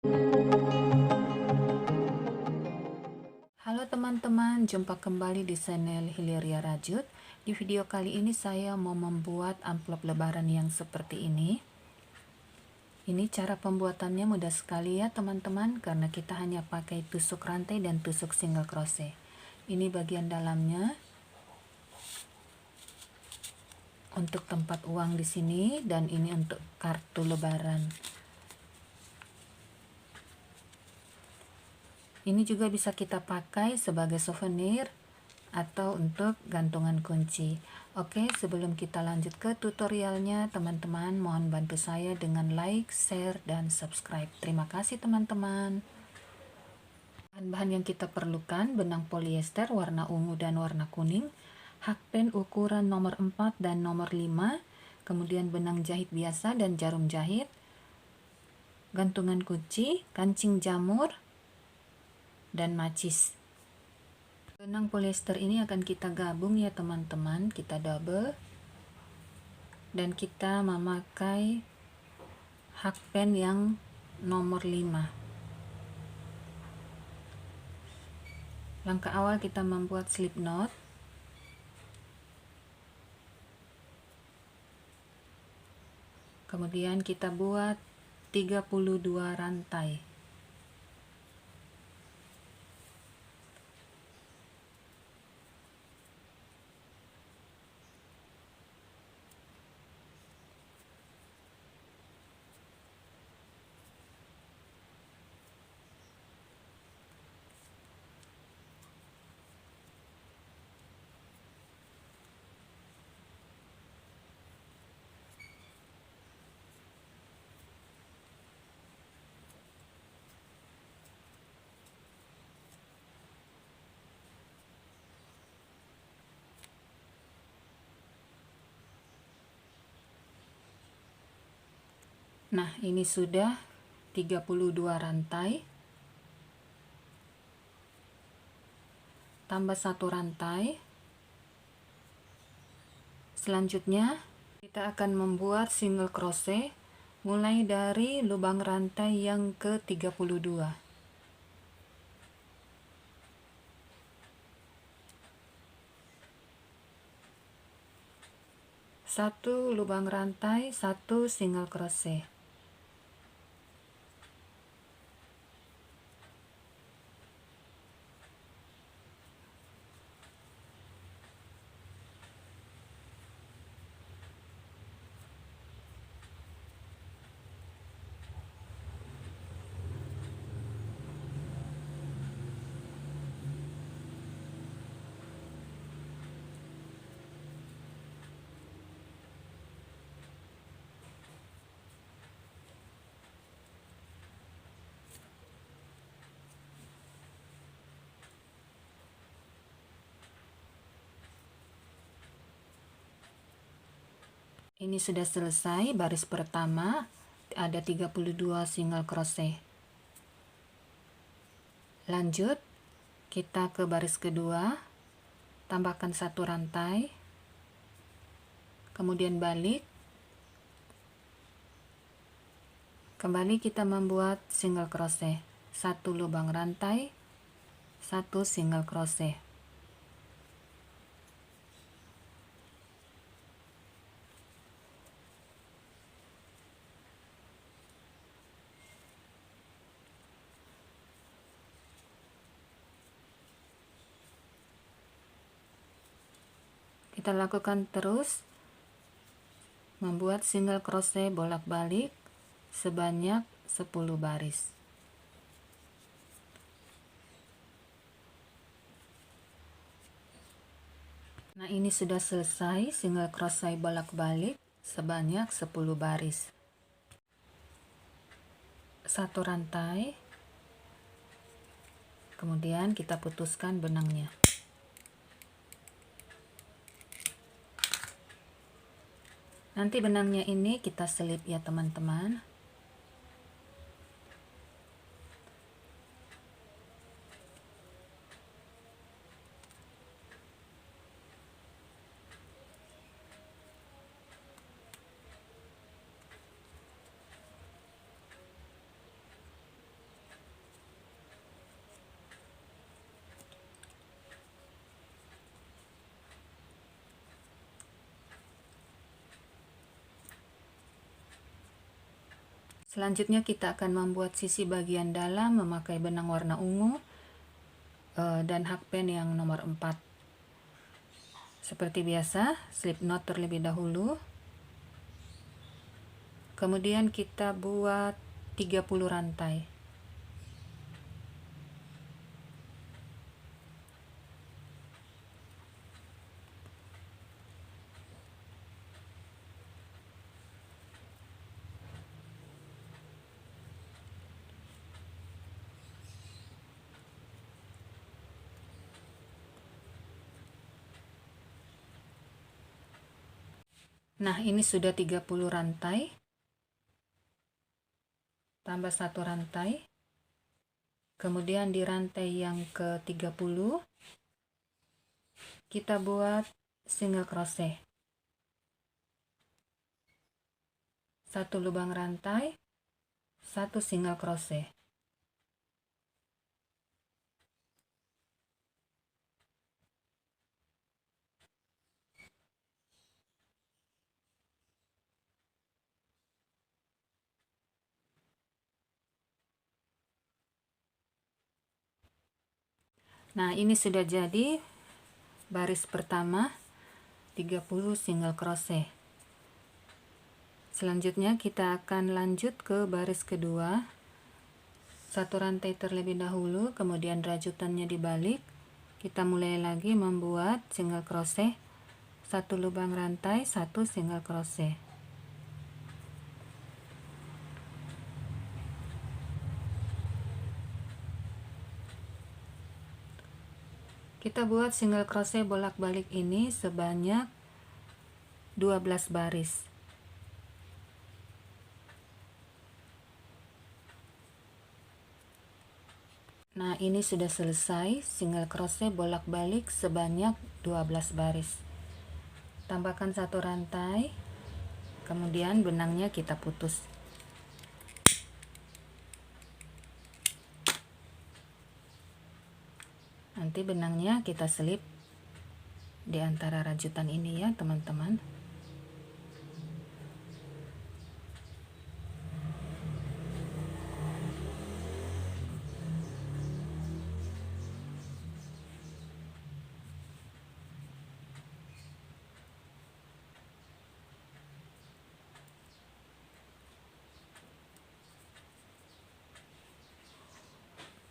Halo teman-teman, jumpa kembali di channel Hilirya Rajut. Di video kali ini saya mau membuat amplop lebaran yang seperti ini. Ini cara pembuatannya mudah sekali ya teman-teman, karena kita hanya pakai tusuk rantai dan tusuk single crochet. Ini bagian dalamnya untuk tempat uang di sini, dan ini untuk kartu lebaran. Ini juga bisa kita pakai sebagai souvenir atau untuk gantungan kunci. Oke, sebelum kita lanjut ke tutorialnya, teman-teman mohon bantu saya dengan like, share, dan subscribe. Terima kasih teman-teman. Bahan-bahan yang kita perlukan: benang polyester warna ungu dan warna kuning, hakpen ukuran nomor 4 dan nomor 5, kemudian benang jahit biasa dan jarum jahit, gantungan kunci, kancing jamur, dan macis. Benang polyester ini akan kita gabung ya teman-teman, kita double, dan kita memakai hakpen yang nomor 5. Langkah awal kita membuat slip knot. Kemudian kita buat 32 rantai. Nah, ini sudah 32 rantai. Tambah satu rantai. Selanjutnya, kita akan membuat single crochet mulai dari lubang rantai yang ke-32. Satu lubang rantai, satu single crochet. Ini sudah selesai baris pertama, ada 32 single crochet. Lanjut, kita ke baris kedua, tambahkan satu rantai, kemudian balik. Kembali kita membuat single crochet, satu lubang rantai, satu single crochet. Kita lakukan terus, membuat single crochet bolak-balik sebanyak 10 baris. Nah, ini sudah selesai single crochet bolak-balik sebanyak 10 baris. Satu rantai, kemudian kita putuskan benangnya. Nanti benangnya ini kita selip ya teman-teman. Selanjutnya kita akan membuat sisi bagian dalam memakai benang warna ungu dan hakpen yang nomor 4. Seperti biasa, slip knot terlebih dahulu. Kemudian kita buat 30 rantai. Nah, ini sudah 30 rantai. Tambah 1 rantai. Kemudian di rantai yang ke-30 kita buat single crochet. 1 lubang rantai, 1 single crochet. Nah, ini sudah jadi baris pertama 30 single crochet. Selanjutnya kita akan lanjut ke baris kedua. 1 rantai terlebih dahulu, kemudian rajutannya dibalik. Kita mulai lagi membuat single crochet, 1 lubang rantai, 1 single crochet. Kita buat single crochet bolak-balik ini sebanyak 12 baris. Nah, ini sudah selesai single crochet bolak-balik sebanyak 12 baris. Tambahkan 1 rantai, kemudian benangnya kita putus. Nanti benangnya kita selip di antara rajutan ini ya, teman-teman.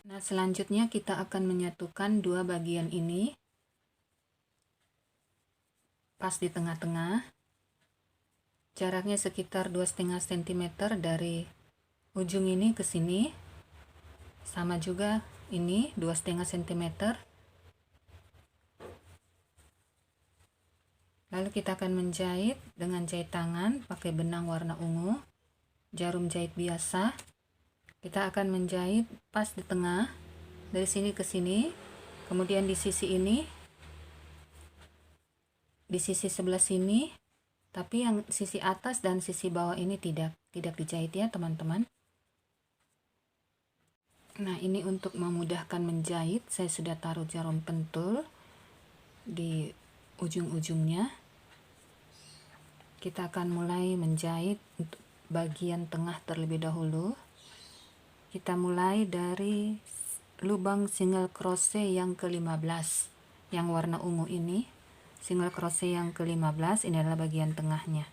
Nah, selanjutnya kita akan menyatukan dua bagian ini pas di tengah-tengah. Jaraknya sekitar 2,5 cm dari ujung ini ke sini. Sama juga ini 2,5 cm. Lalu kita akan menjahit dengan jahit tangan pakai benang warna ungu, jarum jahit biasa. Kita akan menjahit pas di tengah, dari sini ke sini, kemudian di sisi ini, di sisi sebelah sini, tapi yang sisi atas dan sisi bawah ini tidak dijahit ya teman-teman. Nah, ini untuk memudahkan menjahit, saya sudah taruh jarum pentul di ujung-ujungnya. Kita akan mulai menjahit untuk bagian tengah terlebih dahulu. Kita mulai dari lubang single crochet yang ke-15 yang warna ungu ini. Single crochet yang ke-15 ini adalah bagian tengahnya.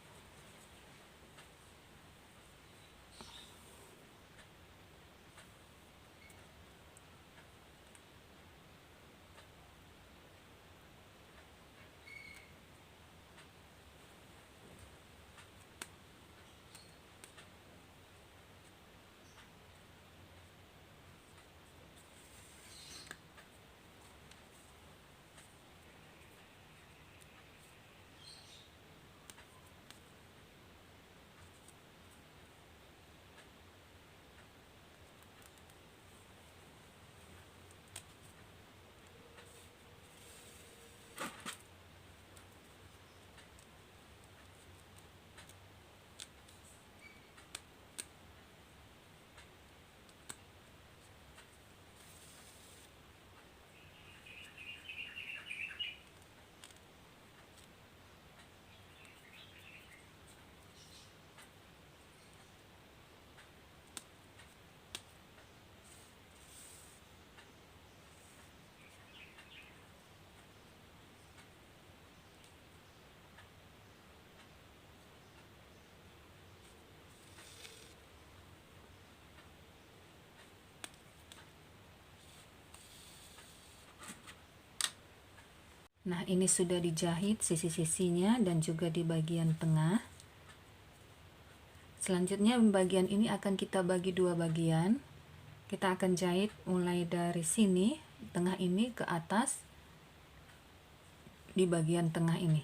Nah, ini sudah dijahit sisi-sisinya dan juga di bagian tengah. Selanjutnya bagian ini akan kita bagi dua bagian. Kita akan jahit mulai dari sini, tengah ini ke atas, di bagian tengah ini.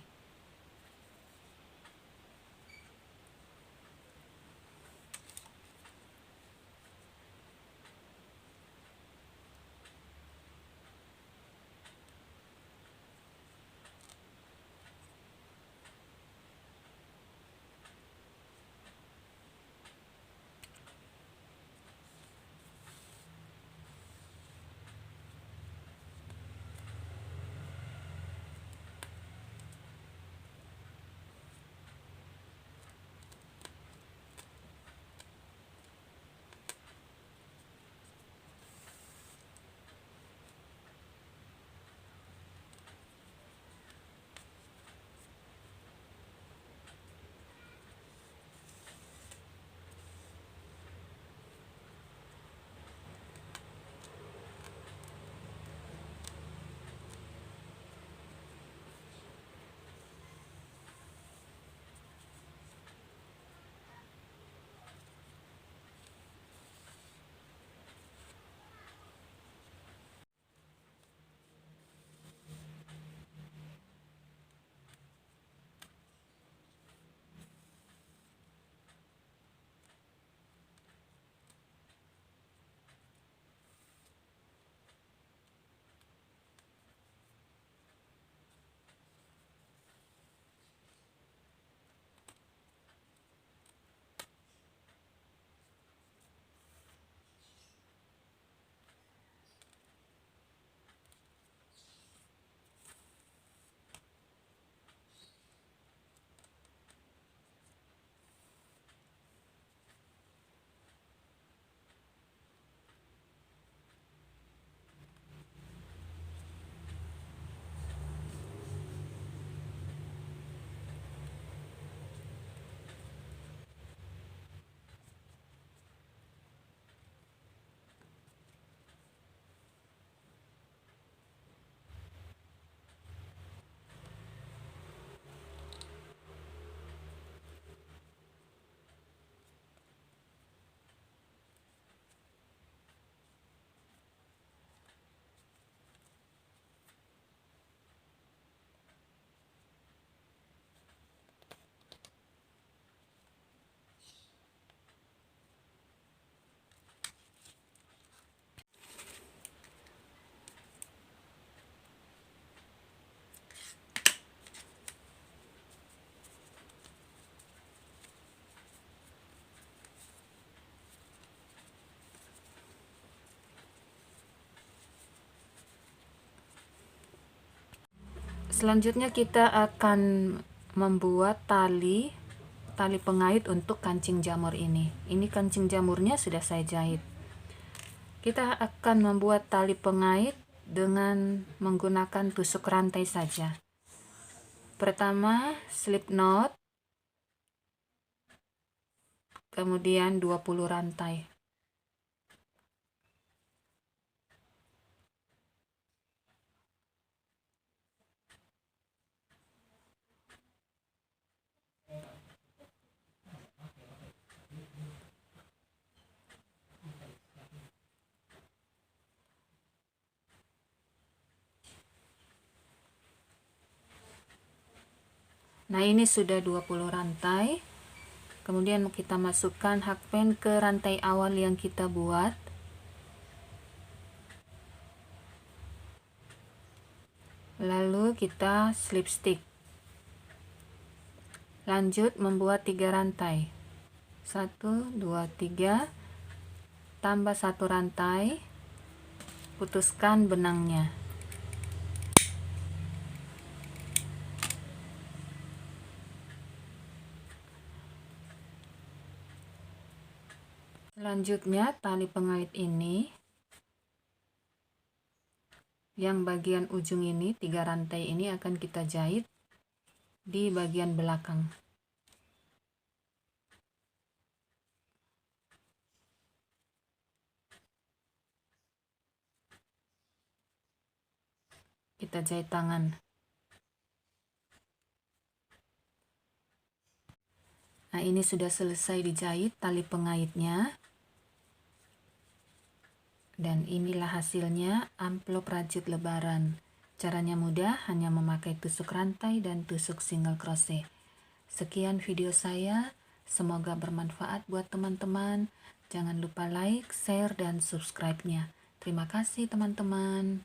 Selanjutnya kita akan membuat tali pengait untuk kancing jamur ini. Ini kancing jamurnya sudah saya jahit. Kita akan membuat tali pengait dengan menggunakan tusuk rantai saja. Pertama, slip knot, kemudian 20 rantai. Nah, ini sudah 20 rantai. Kemudian kita masukkan hakpen ke rantai awal yang kita buat. Lalu kita slip stick. Lanjut membuat 3 rantai. 1, 2, 3. Tambah 1 rantai. Putuskan benangnya. Selanjutnya tali pengait ini, yang bagian ujung ini, 3 rantai ini akan kita jahit di bagian belakang. Kita jahit tangan. Nah, ini sudah selesai dijahit tali pengaitnya. Dan inilah hasilnya amplop rajut lebaran. Caranya mudah, hanya memakai tusuk rantai dan tusuk single crochet. Sekian video saya, semoga bermanfaat buat teman-teman. Jangan lupa like, share, dan subscribe-nya. Terima kasih teman-teman.